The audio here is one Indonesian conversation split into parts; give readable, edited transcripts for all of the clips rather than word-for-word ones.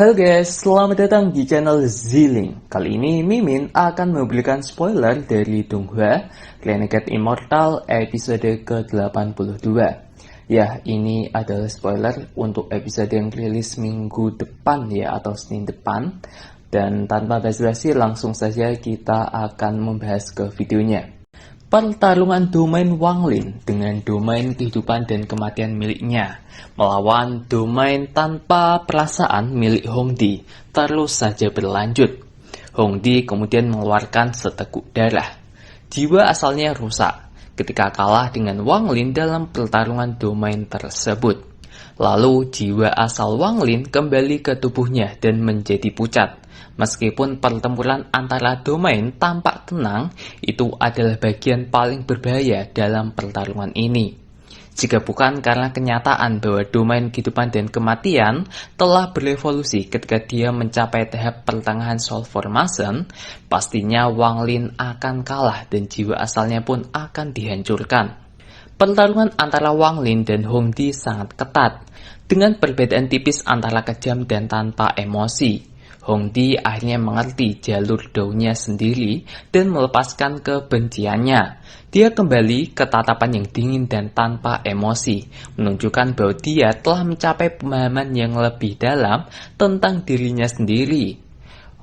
Halo guys, selamat datang di channel Ziling. Kali ini Mimin akan memberikan spoiler dari Donghua Renegade Immortal episode ke-82. Ya, ini adalah spoiler untuk episode yang rilis minggu depan ya, atau Senin depan. Dan tanpa basa-basi langsung saja kita akan membahas ke videonya. Pertarungan domain Wanglin dengan domain kehidupan dan kematian miliknya melawan domain tanpa perasaan milik Hongdi terus saja berlanjut. Hongdi kemudian mengeluarkan seteguk darah. Jiwa asalnya rusak ketika kalah dengan Wanglin dalam pertarungan domain tersebut. Lalu jiwa asal Wanglin kembali ke tubuhnya dan menjadi pucat. Meskipun pertempuran antara domain tampak tenang, itu adalah bagian paling berbahaya dalam pertarungan ini. Jika bukan karena kenyataan bahwa domain kehidupan dan kematian telah berevolusi ketika dia mencapai tahap pertengahan Soul Formation, pastinya Wanglin akan kalah dan jiwa asalnya pun akan dihancurkan. Pertarungan antara Wanglin dan Hongdi sangat ketat, dengan perbedaan tipis antara kejam dan tanpa emosi. Hongdi akhirnya mengerti jalur daunnya sendiri dan melepaskan kebenciannya. Dia kembali ke tatapan yang dingin dan tanpa emosi, menunjukkan bahwa dia telah mencapai pemahaman yang lebih dalam tentang dirinya sendiri.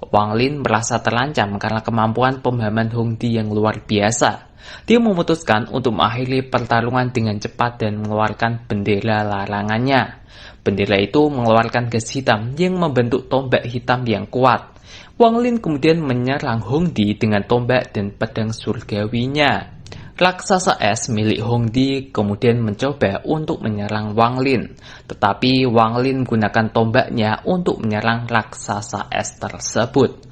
Wanglin merasa terancam karena kemampuan pemahaman Hongdi yang luar biasa. Dia memutuskan untuk mengakhiri pertarungan dengan cepat dan mengeluarkan bendera larangannya. Bendera itu mengeluarkan gas hitam yang membentuk tombak hitam yang kuat. Wanglin kemudian menyerang Hongdi dengan tombak dan pedang surgawinya. Raksasa es milik Hongdi kemudian mencoba untuk menyerang Wanglin, tetapi Wanglin menggunakan tombaknya untuk menyerang raksasa es tersebut.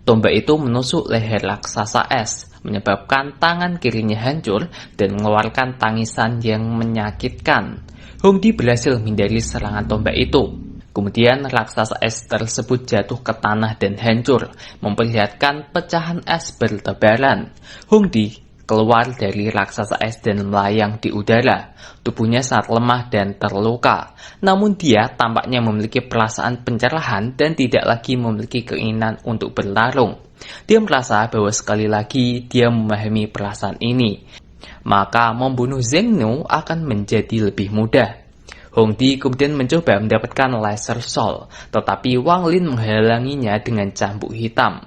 Tombak itu menusuk leher raksasa es, menyebabkan tangan kirinya hancur dan mengeluarkan tangisan yang menyakitkan. Hongdi berhasil menghindari serangan tombak itu. Kemudian raksasa es tersebut jatuh ke tanah dan hancur, memperlihatkan pecahan es bertebaran. Hongdi keluar dari raksasa es dan melayang di udara. Tubuhnya sangat lemah dan terluka. Namun dia tampaknya memiliki perasaan pencerahan dan tidak lagi memiliki keinginan untuk bertarung. Dia merasa bahwa sekali lagi dia memahami perasaan ini, maka membunuh Zhengnu akan menjadi lebih mudah. Hongdi kemudian mencoba mendapatkan Laser Soul, tetapi Wanglin menghalanginya dengan cambuk hitam.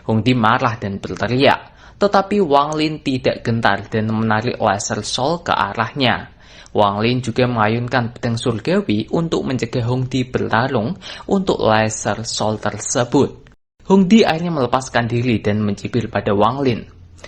Hongdi marah dan berteriak, tetapi Wanglin tidak gentar dan menarik Laser Soul ke arahnya. Wanglin juga mengayunkan pedang surgawi untuk mencegah Hongdi bertarung untuk Laser Soul tersebut. Hongdi akhirnya melepaskan diri dan mencibir pada Wanglin.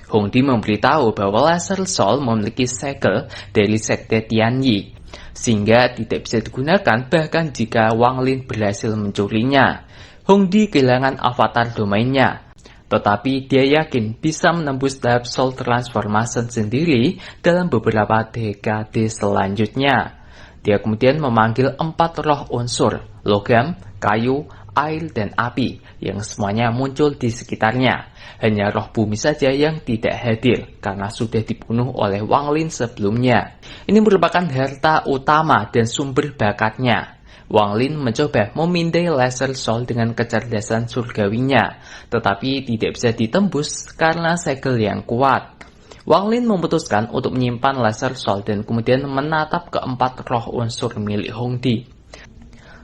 Hongdi memberitahu bahwa Laser Soul memiliki segel dari Sekte Tianyi, sehingga tidak bisa digunakan bahkan jika Wanglin berhasil mencurinya. Hongdi kehilangan avatar domainnya, tetapi dia yakin bisa menembus tahap Soul Transformation sendiri dalam beberapa dekade selanjutnya. Dia kemudian memanggil 4 roh unsur, logam, kayu, air, dan api, yang semuanya muncul di sekitarnya. Hanya roh bumi saja yang tidak hadir, karena sudah dibunuh oleh Wanglin sebelumnya. Ini merupakan harta utama dan sumber bakatnya. Wanglin mencoba memindai Laser Soul dengan kecerdasan surgawinya, tetapi tidak bisa ditembus karena segel yang kuat. Wanglin memutuskan untuk menyimpan Laser Soul dan kemudian menatap keempat roh unsur milik Hongdi.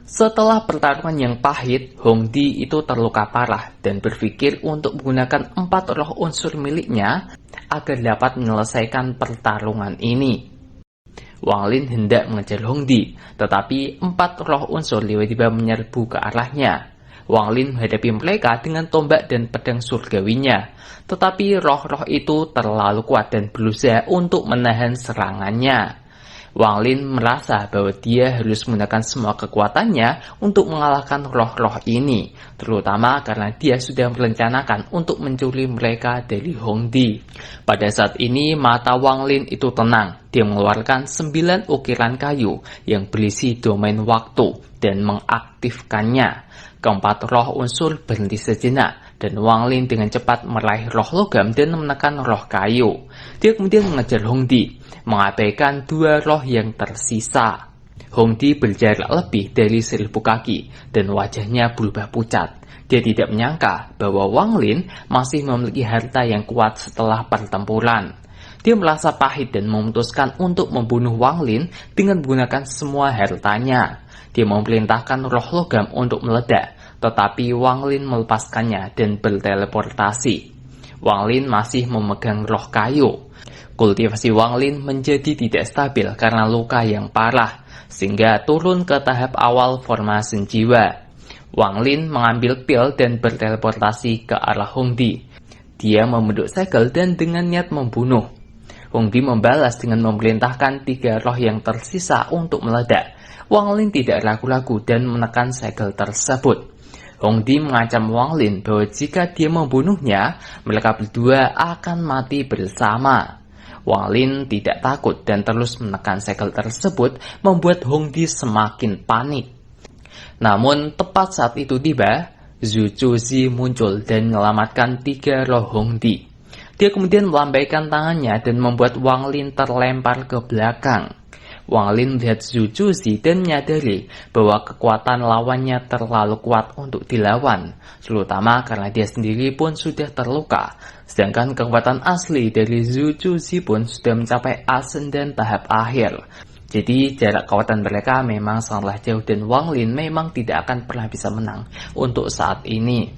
Setelah pertarungan yang pahit, Hongdi itu terluka parah dan berpikir untuk menggunakan 4 roh unsur miliknya agar dapat menyelesaikan pertarungan ini. Wanglin hendak mengejar Hongdi, tetapi 4 roh unsur tiba-tiba menyerbu ke arahnya. Wanglin menghadapi mereka dengan tombak dan pedang surgawinya, tetapi roh-roh itu terlalu kuat dan berusaha untuk menahan serangannya. Wanglin merasa bahwa dia harus menggunakan semua kekuatannya untuk mengalahkan roh-roh ini, terutama karena dia sudah merencanakan untuk mencuri mereka dari Hongdi. Pada saat ini mata Wanglin itu tenang. Dia mengeluarkan 9 ukiran kayu yang berisi domain waktu dan mengaktifkannya. Keempat roh unsur berhenti sejenak, dan Wanglin dengan cepat meraih roh logam dan menekan roh kayu. Dia kemudian mengejar Hongdi, mengabaikan 2 roh yang tersisa. Hongdi berjarak lebih dari 1000 kaki dan wajahnya berubah pucat. Dia tidak menyangka bahwa Wang Lin masih memiliki harta yang kuat setelah pertempuran. Dia merasa pahit dan memutuskan untuk membunuh Wang Lin dengan menggunakan semua hartanya. Dia memerintahkan roh logam untuk meledak, tetapi Wang Lin melepaskannya dan berteleportasi. Wang Lin masih memegang roh kayu. Kultivasi Wang Lin menjadi tidak stabil karena luka yang parah, sehingga turun ke tahap awal formasi jiwa. Wang Lin mengambil pil dan berteleportasi ke arah Hongdi. Dia membentuk segel dan dengan niat membunuh. Hongdi membalas dengan memerintahkan 3 roh yang tersisa untuk meledak. Wang Lin tidak ragu-ragu dan menekan segel tersebut. Hongdi mengancam Wang Lin bahwa jika dia membunuhnya, mereka berdua akan mati bersama. Wang Lin tidak takut dan terus menekan segel tersebut, membuat Hongdi semakin panik. Namun tepat saat itu tiba, Zhu Zuzi muncul dan menyelamatkan 3 roh Hongdi. Dia kemudian melambaikan tangannya dan membuat Wang Lin terlempar ke belakang. Wang Lin melihat Zhu Zuzi dan menyadari bahwa kekuatan lawannya terlalu kuat untuk dilawan, terutama karena dia sendiri pun sudah terluka. Sedangkan kekuatan asli dari Zhu Zuzi pun sudah mencapai ascendant tahap akhir. Jadi jarak kekuatan mereka memang sangatlah jauh dan Wang Lin memang tidak akan pernah bisa menang untuk saat ini.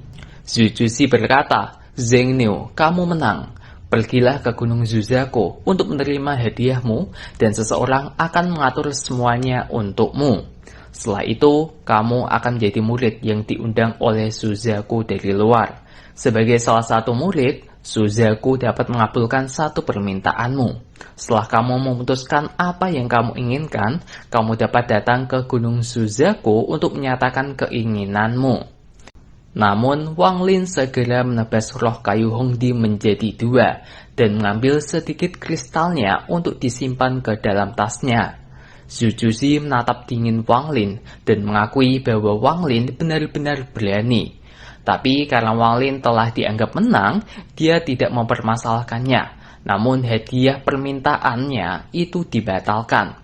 Zhu Zuzi berkata, "Zheng Niu, kamu menang. Pergilah ke Gunung Zuzako untuk menerima hadiahmu dan seseorang akan mengatur semuanya untukmu. Setelah itu, kamu akan menjadi murid yang diundang oleh Suzaku dari luar. Sebagai salah satu murid, Suzaku dapat mengabulkan satu permintaanmu. Setelah kamu memutuskan apa yang kamu inginkan, kamu dapat datang ke Gunung Suzaku untuk menyatakan keinginanmu." Namun, Wang Lin segera menebas roh kayu Hongdi menjadi 2 dan mengambil sedikit kristalnya untuk disimpan ke dalam tasnya. Zhu Zuzi menatap dingin Wang Lin dan mengakui bahwa Wang Lin benar-benar berani. Tapi karena Wang Lin telah dianggap menang, dia tidak mempermasalahkannya. Namun hadiah permintaannya itu dibatalkan.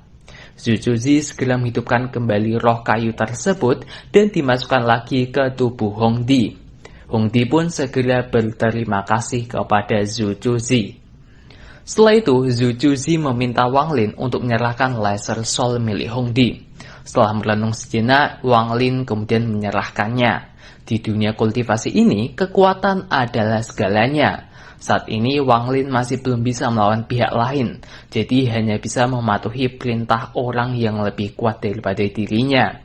Zhu Zuzi segera menghidupkan kembali roh kayu tersebut dan dimasukkan lagi ke tubuh Hongdi. Hongdi pun segera berterima kasih kepada Zhu Zuzi. Setelah itu, Zhu Zuzi meminta Wang Lin untuk menyerahkan laser soul milik Hongdi. Setelah merenung sejenak, Wang Lin kemudian menyerahkannya. Di dunia kultivasi ini, kekuatan adalah segalanya. Saat ini Wang Lin masih belum bisa melawan pihak lain, jadi hanya bisa mematuhi perintah orang yang lebih kuat daripada dirinya.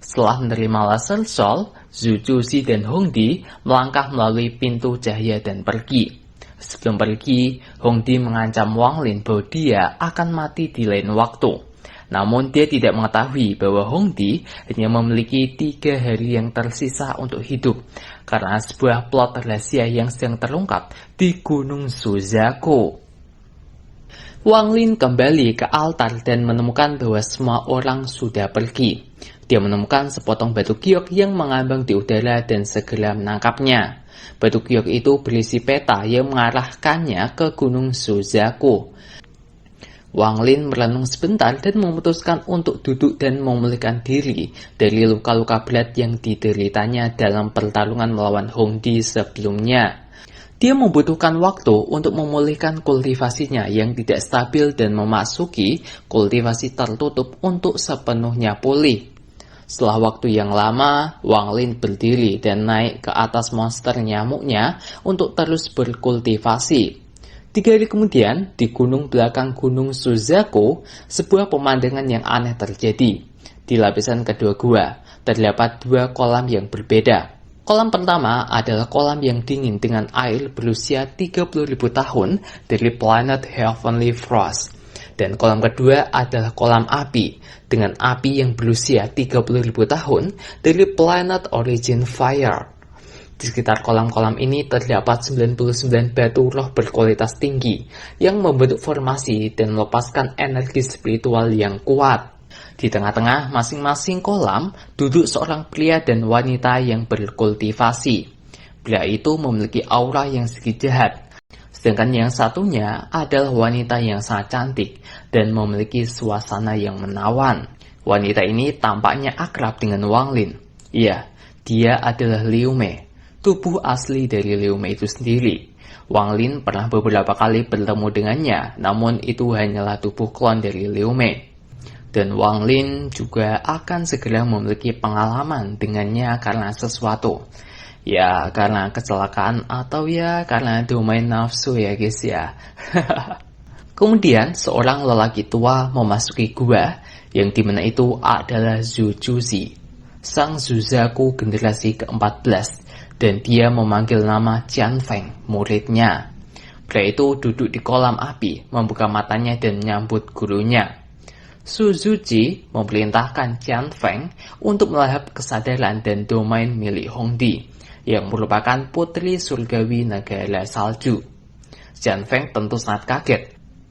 Setelah menerima laser soul, Zhu Zuzi dan Hongdi melangkah melalui pintu cahaya dan pergi. Sebelum pergi, Hongdi mengancam Wang Lin bahwa dia akan mati di lain waktu. Namun dia tidak mengetahui bahwa Hongdi hanya memiliki 3 hari yang tersisa untuk hidup, karena sebuah plot rahasia yang sedang terungkap di Gunung Zuzako. Wang Lin kembali ke altar dan menemukan bahwa semua orang sudah pergi. Dia menemukan sepotong batu giok yang mengambang di udara dan segera menangkapnya. Batu giok itu berisi peta yang mengarahkannya ke Gunung Zuzako. Wang Lin merenung sebentar dan memutuskan untuk duduk dan memulihkan diri dari luka-luka berat yang dideritanya dalam pertarungan melawan Hongdi sebelumnya. Dia membutuhkan waktu untuk memulihkan kultivasinya yang tidak stabil dan memasuki kultivasi tertutup untuk sepenuhnya pulih. Setelah waktu yang lama, Wang Lin berdiri dan naik ke atas monster nyamuknya untuk terus berkultivasi. 3 hari kemudian, di gunung belakang Gunung Zuzako, sebuah pemandangan yang aneh terjadi. Di lapisan kedua gua, terdapat 2 kolam yang berbeda. Kolam pertama adalah kolam yang dingin dengan air berusia 30.000 tahun dari planet Heavenly Frost. Dan kolam kedua adalah kolam api, dengan api yang berusia 30.000 tahun dari planet Origin Fire. Di sekitar kolam-kolam ini terdapat 99 batu roh berkualitas tinggi yang membentuk formasi dan melepaskan energi spiritual yang kuat. Di tengah-tengah masing-masing kolam duduk seorang pria dan wanita yang berkultivasi. Pria itu memiliki aura yang sedikit jahat, sedangkan yang satunya adalah wanita yang sangat cantik dan memiliki suasana yang menawan. Wanita ini tampaknya akrab dengan Wang Lin. Iya, dia adalah Liu Mei, tubuh asli dari Liu Mei itu sendiri. Wang Lin pernah beberapa kali bertemu dengannya, namun itu hanyalah tubuh klon dari Liu Mei. Dan Wang Lin juga akan segera memiliki pengalaman dengannya karena sesuatu. Ya, karena kecelakaan atau ya karena domain nafsu ya guys ya. Kemudian seorang lelaki tua memasuki gua yang dimana itu adalah Zhu Juzi, sang Zuzaku generasi ke-14, dan dia memanggil nama Jian Feng, muridnya. Pria itu duduk di kolam api, membuka matanya dan menyambut gurunya. Su Zuji memerintahkan Jian Feng untuk melahap kesadaran dan domain milik Hongdi, yang merupakan putri surgawi negara salju. Jian Feng tentu sangat kaget,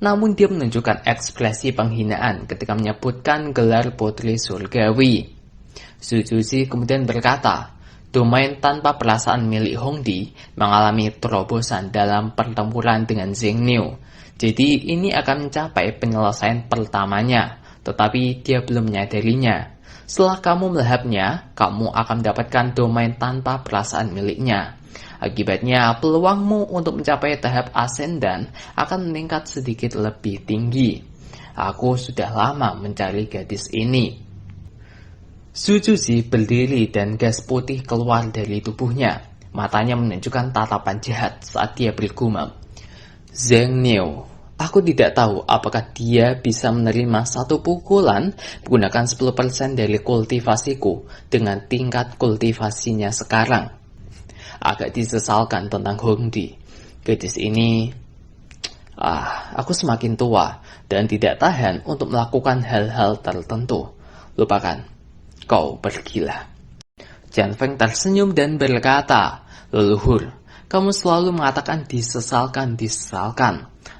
namun dia menunjukkan ekspresi penghinaan ketika menyebutkan gelar putri surgawi. Su Juzi kemudian berkata, domain tanpa perasaan milik Hongdi mengalami terobosan dalam pertempuran dengan Zheng Niu. Jadi ini akan mencapai penyelesaian pertamanya, tetapi dia belum menyadarinya. Setelah kamu melahapnya, kamu akan mendapatkan domain tanpa perasaan miliknya. Akibatnya, peluangmu untuk mencapai tahap ascendan akan meningkat sedikit lebih tinggi. Aku sudah lama mencari gadis ini. Su Juzi berdiri dan gas putih keluar dari tubuhnya. Matanya menunjukkan tatapan jahat saat dia bergumam. Zheng Niu, aku tidak tahu apakah dia bisa menerima satu pukulan menggunakan 10% dari kultivasiku dengan tingkat kultivasinya sekarang. Agak disesalkan tentang Hongdi. Gadis ini, aku semakin tua dan tidak tahan untuk melakukan hal-hal tertentu. Lupakan, kau pergilah. Jian Feng tersenyum dan berkata, leluhur, kamu selalu mengatakan disesalkan.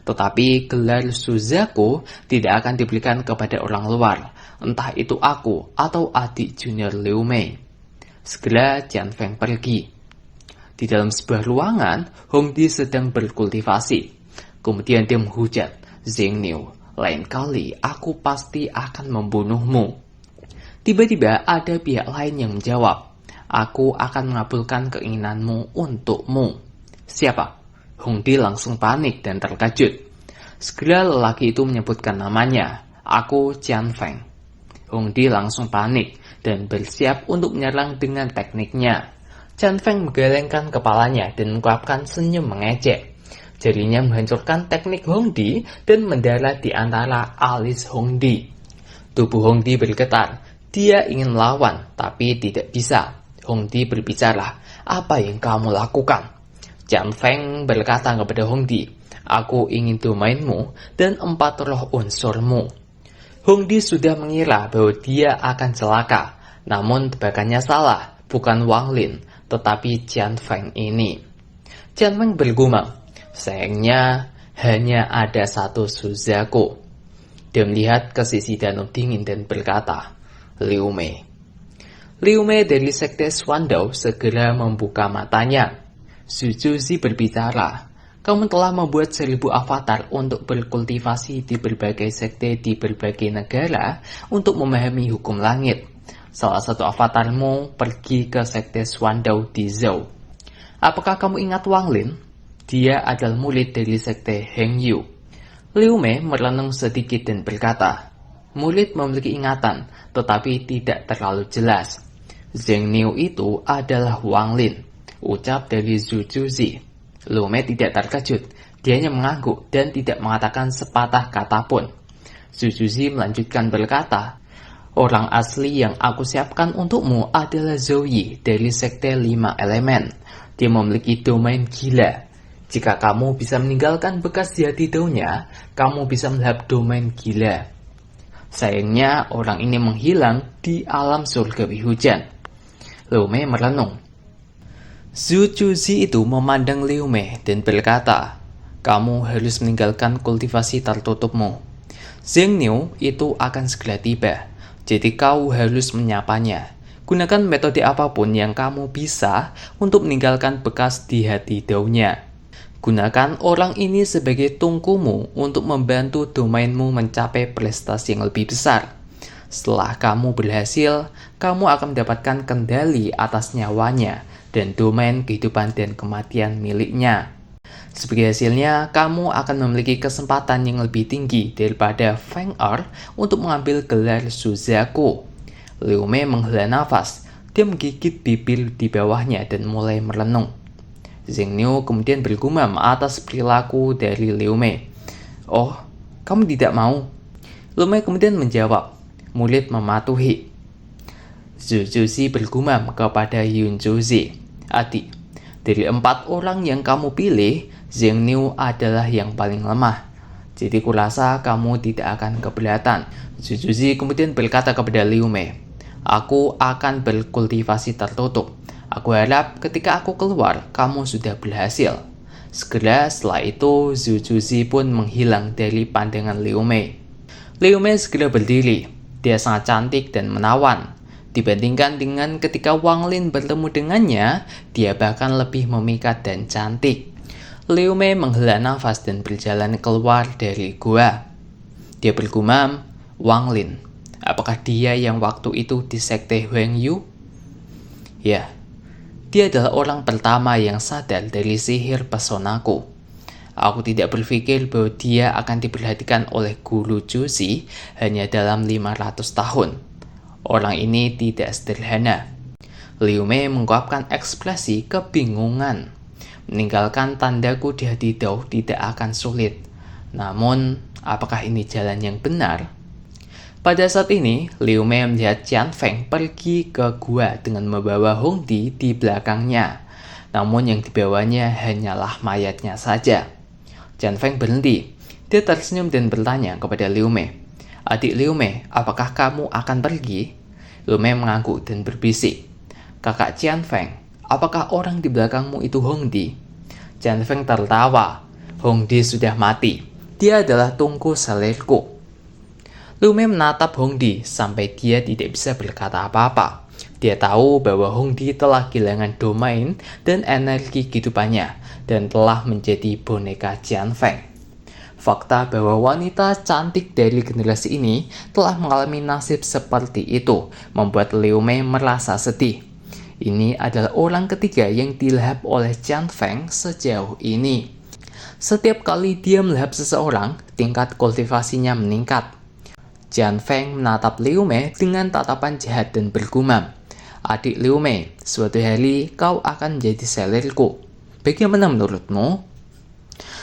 Tetapi gelar Suzaku tidak akan diberikan kepada orang luar, entah itu aku atau adik junior Liu Mei. Segera Jian Feng pergi. Di dalam sebuah ruangan, Hongdi sedang berkultivasi. Kemudian dia menghujat, Zheng Niu, lain kali aku pasti akan membunuhmu. Tiba-tiba ada pihak lain yang menjawab, aku akan mengabulkan keinginanmu untukmu. Siapa? Hongdi langsung panik dan terkejut. Segera lelaki itu menyebutkan namanya, aku Jian Feng. Hongdi langsung panik dan bersiap untuk menyerang dengan tekniknya. Jian Feng menggelengkan kepalanya dan menguapkan senyum mengejek. Jarinya menghancurkan teknik Hongdi dan mendarat di antara alis Hongdi. Tubuh Hongdi bergetar. Dia ingin melawan, tapi tidak bisa. Hongdi berbicara, apa yang kamu lakukan? Jian Feng berkata kepada Hongdi, aku ingin domainmu dan 4 roh unsurmu. Hongdi sudah mengira bahwa dia akan celaka, namun tebakannya salah, bukan Wang Lin, tetapi Jian Feng ini. Jian Feng bergumam, sayangnya hanya ada satu Suzaku. Dia melihat ke sisi danau dingin dan berkata, Liu Mei. Liu Mei dari sekte Xuandao segera membuka matanya. Su Juzi berbicara, kamu telah membuat 1000 avatar untuk berkultivasi di berbagai sekte di berbagai negara untuk memahami hukum langit. Salah satu avatarmu pergi ke sekte Xuandao di Zhou. Apakah kamu ingat Wang Lin? Dia adalah murid dari sekte Heng Yu. Liu Mei merenung sedikit dan berkata, murid memiliki ingatan, tetapi tidak terlalu jelas. Zheng Niu itu adalah Wang Lin, ucap dari Zhu Juzi. Liu Mei tidak terkejut, dia hanya mengangguk dan tidak mengatakan sepatah kata pun. Zhu Juzi melanjutkan berkata, orang asli yang aku siapkan untukmu adalah Zhou Yi dari sekte 5 elemen. Dia memiliki domain gila. Jika kamu bisa meninggalkan bekas di hati daunnya, kamu bisa melahap domain gila. Sayangnya orang ini menghilang di alam surgawi hujan. Liu Mei merenung. Zhu Juzi itu memandang Liu Mei dan berkata, kamu harus meninggalkan kultivasi tertutupmu. Zheng Niu itu akan segera tiba. Jadi kau harus menyapanya. Gunakan metode apapun yang kamu bisa untuk meninggalkan bekas di hati daunnya. Gunakan orang ini sebagai tungkumu untuk membantu domainmu mencapai prestasi yang lebih besar. Setelah kamu berhasil, kamu akan mendapatkan kendali atas nyawanya dan domain kehidupan dan kematian miliknya. Sebagai hasilnya, kamu akan memiliki kesempatan yang lebih tinggi daripada Feng Er untuk mengambil gelar Suzaku. Liu Mei menghela nafas. Dia menggigit bibir di bawahnya dan mulai merenung. Zheng Niu kemudian bergumam atas perilaku dari Liu Mei. "Oh, kamu tidak mau?" Liu Mei kemudian menjawab. Murid mematuhi. Zhu Juzi bergumam kepada Yun Juzi. "Adik, dari 4 orang yang kamu pilih, Zheng Niu adalah yang paling lemah. Jadi kurasa kamu tidak akan keberatan." Zhu Juzi kemudian berkata kepada Liu Mei, "Aku akan berkultivasi tertutup. Aku harap ketika aku keluar, kamu sudah berhasil." Segera setelah itu, Zhu Juzi pun menghilang dari pandangan Liu Mei. Liu Mei segera berdiri. Dia sangat cantik dan menawan. Dibandingkan dengan ketika Wang Lin bertemu dengannya, dia bahkan lebih memikat dan cantik. Liu Mei menghela nafas dan berjalan keluar dari gua. Dia bergumam, "Wang Lin, apakah dia yang waktu itu di sekte Huang Yu?" Ya, dia adalah orang pertama yang sadar dari sihir pesonaku. Aku tidak berpikir bahwa dia akan diperhatikan oleh guru Juzi hanya dalam 500 tahun. Orang ini tidak sederhana. Liu Mei mengungkapkan ekspresi kebingungan. Meninggalkan tandaku di hati Dao tidak akan sulit. Namun, apakah ini jalan yang benar? Pada saat ini, Liu Mei melihat Qian Feng pergi ke gua dengan membawa Hong Di di belakangnya. Namun yang dibawanya hanyalah mayatnya saja. Qian Feng berhenti. Dia tersenyum dan bertanya kepada Liu Mei, "Adik Liu Mei, apakah kamu akan pergi?" Liu Mei mengangguk dan berbisik, "Kakak Qian Feng, apakah orang di belakangmu itu Hong Di?" Qian Feng tertawa. "Hong Di sudah mati. Dia adalah tungku selirku." Liu Mei menatap Hong Di sampai dia tidak bisa berkata apa-apa. Dia tahu bahwa Hong Di telah kehilangan domain dan energi kehidupannya dan telah menjadi boneka Qian Feng. Fakta bahwa wanita cantik dari generasi ini telah mengalami nasib seperti itu membuat Liu Mei merasa sedih. Ini adalah orang ketiga yang dilahap oleh Qian Feng sejauh ini. Setiap kali dia melahap seseorang, tingkat kultivasinya meningkat. Qian Feng menatap Liu Mei dengan tatapan jahat dan bergumam, "Adik Liu Mei, suatu hari kau akan menjadi selirku. Bagaimana menurutmu?"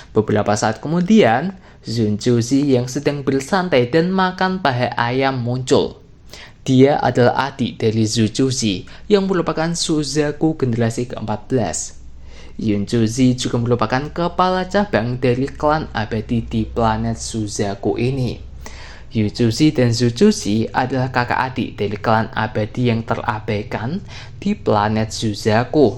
Beberapa saat kemudian, Zhu Juzi yang sedang bersantai dan makan paha ayam muncul. Dia adalah adik dari Zhu Juzi yang merupakan Suzaku generasi ke-14. Yun Juzi juga merupakan kepala cabang dari klan abadi di planet Suzaku ini. Yu Juzi dan Zhu Juzi adalah kakak adik dari klan abadi yang terabaikan di planet Suzaku.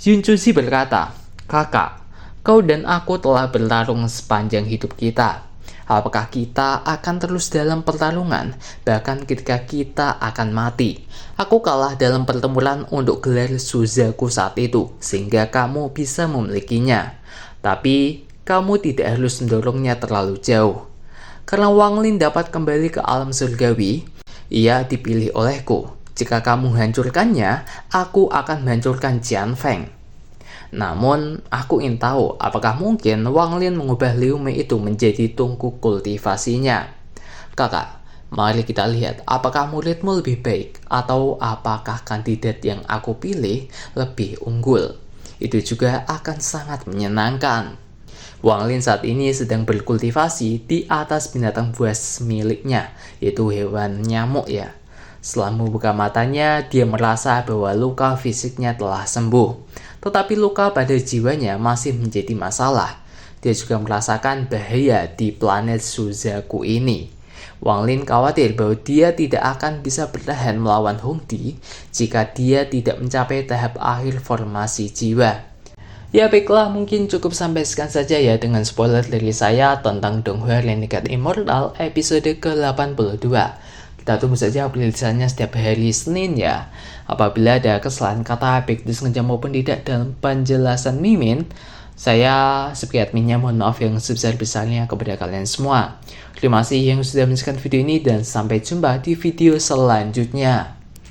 Yun Juzi berkata, "Kakak, kau dan aku telah bertarung sepanjang hidup kita. Apakah kita akan terus dalam pertarungan, bahkan ketika kita akan mati? Aku kalah dalam pertempuran untuk gelar Suzaku saat itu, sehingga kamu bisa memilikinya. Tapi, kamu tidak harus mendorongnya terlalu jauh. Karena Wang Lin dapat kembali ke alam surgawi, ia dipilih olehku. Jika kamu hancurkannya, aku akan menghancurkan Qian Feng." Namun, aku ingin tahu apakah mungkin Wang Lin mengubah Liu Mei itu menjadi tungku kultivasinya. Kakak, mari kita lihat apakah muridmu lebih baik atau apakah kandidat yang aku pilih lebih unggul. Itu juga akan sangat menyenangkan. Wang Lin saat ini sedang berkultivasi di atas binatang buas miliknya, yaitu hewan nyamuk ya. Setelah membuka matanya, dia merasa bahwa luka fisiknya telah sembuh. Tetapi luka pada jiwanya masih menjadi masalah. Dia juga merasakan bahaya di planet Suzaku ini. Wang Lin khawatir bahwa dia tidak akan bisa bertahan melawan Hong Di jika dia tidak mencapai tahap akhir formasi jiwa. Ya baiklah, mungkin cukup sampai sekian saja ya dengan spoiler dari saya tentang Donghua Renegade Immortal episode ke-82. Kita tunggu saja perilisannya setiap hari Senin ya. Apabila ada kesalahan kata baik disengaja maupun tidak dalam penjelasan Mimin, Saya sebagai adminnya mohon maaf yang sebesar-besarnya kepada kalian semua. Terima kasih yang sudah menyaksikan video ini dan sampai jumpa di video selanjutnya.